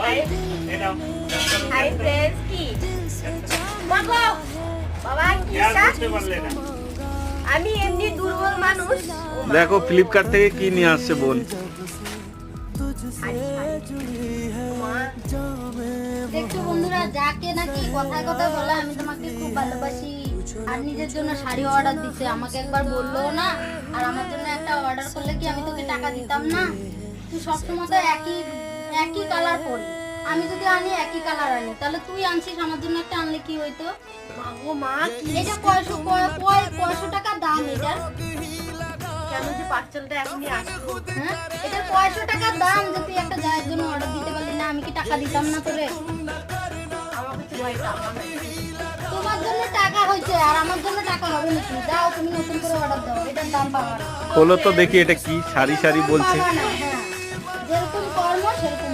Hi friends কি মাগো বাবা কি আমি এমনি দুর্বল মানুষ। দেখো ফ্লিপকার্ট থেকে কি নিয়ে আসছে বোন। দেখছো বন্ধুরা, যাকে নাকি কথায় কথায় বলে আমি তোমাকে খুব ভালোবাসি আর নিজের জন্য শাড়ি অর্ডার দিতে, আমাকে একবার বললো না। আর আমার জন্য একটা অর্ডার করলে কি আমি তোকে টাকা দিতাম না? তুই সবসময় তো একই কালার পরি, আমি যদি আনি একই কালার আনি, তাহলে তুই আনছিস আমার জন্য একটা আনলে কি হইতো? মাগো মা এটা 500 টাকা দাম। এটা কেন যে পার্সেলটা এখনই আসলো? হ্যাঁ, এটা 500 টাকা দাম। যে তুই একটা জায়ের জন্য অর্ডার দিতে পারলি না, আমি কি টাকা দিতাম না তোরে? আমার কাছে ভাই টাকা নাই। তোমার জন্য টাকা হয়েছে আর আমার জন্য টাকা হবে নাকি? যাও তুমি নতুন করে অর্ডার দাও, এটার দাম পাবা না। খোলো তো দেখি এটা কি, সারি সারি বলছে। পাবা না, হ্যাঁ।